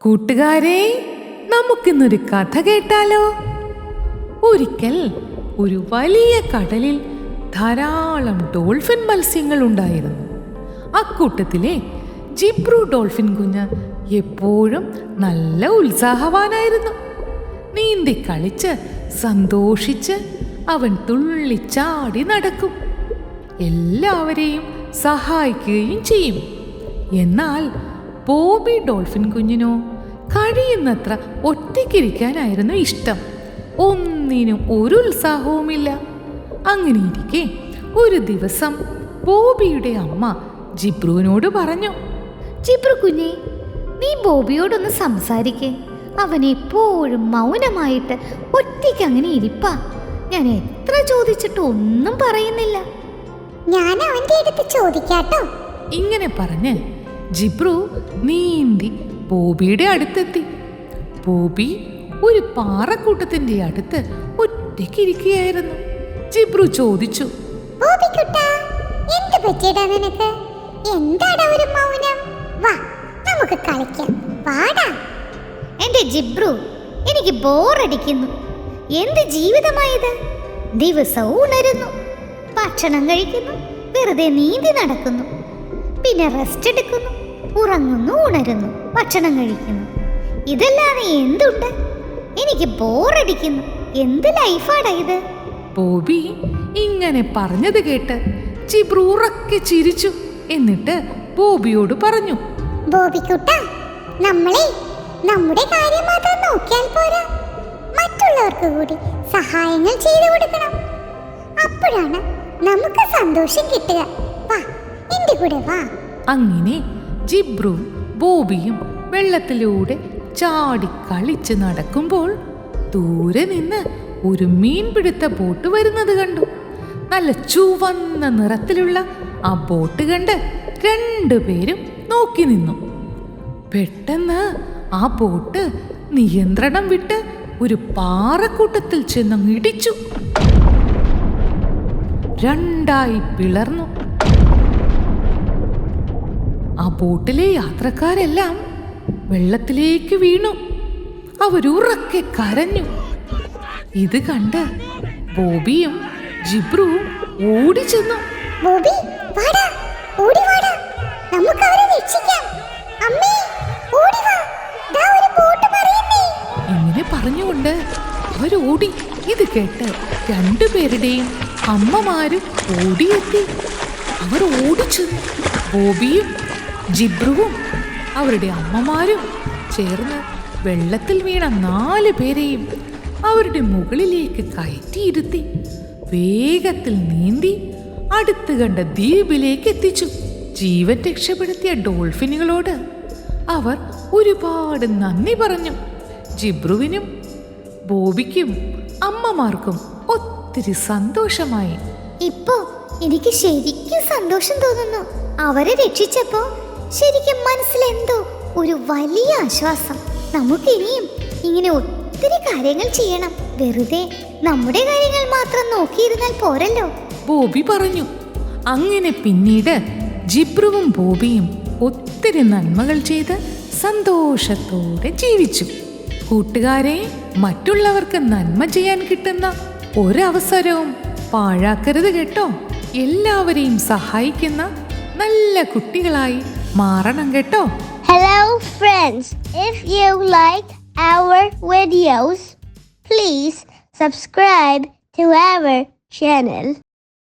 കൂട്ടുകാരെ, നമുക്കിന്നൊരു കഥ കേട്ടാലോ? ഒരിക്കൽ ഒരു വലിയ കടലിൽ ധാരാളം ഡോൾഫിൻ മത്സ്യങ്ങൾ ഉണ്ടായിരുന്നു. അക്കൂട്ടത്തിലെ ജിബ്രു ഡോൾഫിൻ കുഞ്ഞ് എപ്പോഴും നല്ല ഉത്സാഹവാനായിരുന്നു. നീന്തി കളിച്ച് സന്തോഷിച്ച് അവൻ തുള്ളിച്ചാടി നടക്കും. എല്ലാവരെയും സഹായിക്കുകയും ചെയ്യും. എന്നാൽ ബോബി ഡോൾഫിൻ കുഞ്ഞിനോ കഴിയുന്നത്ര ഒറ്റയ്ക്കിരിക്കാനായിരുന്നു ഇഷ്ടം. ഒന്നിനും ഒരു ഉത്സാഹവുമില്ല. അങ്ങനെ ഇരിക്കെ ഒരു ദിവസം ബോബിയുടെ അമ്മ ജിബ്രുവിനോട് പറഞ്ഞു, ജിബ്രു കുഞ്ഞെ, നീ ബോബിയോടൊന്ന് സംസാരിക്കേ. അവൻ എപ്പോഴും മൗനമായിട്ട് ഒറ്റയ്ക്ക് അങ്ങനെ ഇരിപ്പാ. ഞാൻ എത്ര ചോദിച്ചിട്ട് ഒന്നും പറയുന്നില്ല. ഞാൻ അവന്റെ അടുത്ത് ചോദിക്കാട്ടോ. ഇങ്ങനെ പറഞ്ഞ് ജിബ്രു നീന്തി ബോബിയുടെ അടുത്തെത്തി. ബോബി ഒരു പാറക്കൂട്ടത്തിന്റെ അടുത്ത് ഒറ്റയ്ക്കിരിക്കുകയായിരുന്നു. ജിബ്രു ചോദിച്ചു, ബോബി കുട്ടാ, എന്ത് പറ്റിയടാ നിനക്ക്? എന്താടാ ഒരു മൗനം? വാ, നമുക്ക് കളിക്കാം. വാടാ. എന്റെ ജിബ്രു, എനിക്ക് ബോറടിക്കുന്നു. എന്ത് ജീവിതമായത്? ദിവസവും ഉണരുന്നു, ഭക്ഷണം കഴിക്കുന്നു, വെറുതെ നീന്തി നടക്കുന്നു, പിന്നെ റെസ്റ്റ് എടുക്കുന്നു, ഉറങ്ങുന്നു, ഉണരുന്നു, ഭക്ഷണം കഴിക്കുന്നു. ഇതല്ലാതെ എന്തുണ്ട്? എനിക്ക് ബോറടിക്കുന്നു. എന്ത് ലൈഫാടാ ഇത്? ബോബി ഇങ്ങനെ പറഞ്ഞത് കേട്ട് ജിബ്രു ഉറക്കെ ചിരിച്ചു. എന്നിട്ട് ബോബിയോട് പറഞ്ഞു, ബോബി കുട്ടാ, നമ്മളെ നമ്മുടെ കാര്യം മാത്രം നോക്കിയാൽ പോരാ, മറ്റുള്ളവർക്ക് കൂടി സഹായങ്ങൾ ചെയ്തു കൊടുക്കണം. അപ്പോഴാണ് നമുക്ക് സന്തോഷം കിട്ടുക. വാ, എന്റെ കൂടെ വാ. അങ്ങനെ ജിബ്രു ബോബിയും വെള്ളത്തിലൂടെ ചാടി കളിച്ച് നടക്കുമ്പോൾ ദൂരെ നിന്ന് ഒരു മീൻപിടുത്ത ബോട്ട് വരുന്നത് കണ്ടു. നല്ല ചുവന്ന നിറത്തിലുള്ള ആ ബോട്ട് കണ്ട് രണ്ടുപേരും നോക്കി നിന്നു. പെട്ടെന്ന് ആ ബോട്ട് നിയന്ത്രണം വിട്ട് ഒരു പാറക്കൂട്ടത്തിൽ ചെന്ന് ഇടിച്ചു. രണ്ടായി പിളർന്നു. ആ ബോട്ടിലെ യാത്രക്കാരെല്ലാം വെള്ളത്തിലേക്ക് വീണു. അവരുറക്കെ കരഞ്ഞു. ഇത് കണ്ട് ബോബിയും ജിബ്രുവും ഓടിച്ചെന്നു. ബോബി, വാടാ, ഓടി വാടാ, നമുക്ക് അവരെ രക്ഷിക്കാം. അമ്മേ, ഓടി വാ, ദാ ഒരു ബോട്ട് മറിയുന്നേ. ഇങ്ങനെ പറഞ്ഞുകൊണ്ട് അവരോടി. ഇത് കേട്ട് രണ്ടുപേരുടെയും അമ്മമാരും ഓടിയെത്തി. അവർ ഓടിച്ചു. ബോബിയും ജിബ്രുവും അവരുടെ അമ്മമാരും ചേർന്ന് വെള്ളത്തിൽ വീണ 4 പേരെയും അവരുടെ മുകളിലേക്ക് കയറ്റിയിരുത്തി വേഗത്തിൽ നീന്തി അടുത്ത് കണ്ട ദ്വീപിലേക്ക് എത്തിച്ചു. ജീവൻ രക്ഷപ്പെടുത്തിയ ഡോൾഫിനുകളോട് അവർ ഒരുപാട് നന്ദി പറഞ്ഞു. ജിബ്രുവിനും ബോബിക്കും അമ്മമാർക്കും ഒത്തിരി സന്തോഷമായി. ഇപ്പോ എനിക്ക് ശരിക്കും സന്തോഷം തോന്നുന്നു. അവരെ രക്ഷിച്ചപ്പോ ശരിക്കും മനസ്സിലെന്തോ ഒരു വലിയ ആശ്വാസം. നമുക്കിനിയും ഇങ്ങനെ ഒത്തിരി കാര്യങ്ങൾ ചെയ്യണം. വെറുതെ നമ്മുടെ കാര്യങ്ങൾ മാത്രം നോക്കിയിരുന്നാൽ പോരല്ലോ, ബോബി പറഞ്ഞു. അങ്ങനെ പിന്നീട് ജിബ്രുവും ബോബിയും ഒത്തിരി നന്മകൾ ചെയ്ത് സന്തോഷത്തോടെ ജീവിച്ചു. കൂട്ടുകാരെ, മറ്റുള്ളവർക്ക് നന്മ ചെയ്യാൻ കിട്ടുന്ന ഒരവസരവും പാഴാക്കരുത് കേട്ടോ. എല്ലാവരെയും സഹായിക്കുന്ന നല്ല കുട്ടികളായി മാറണം കേട്ടോ. Hello friends, if you like our videos, please subscribe to our channel.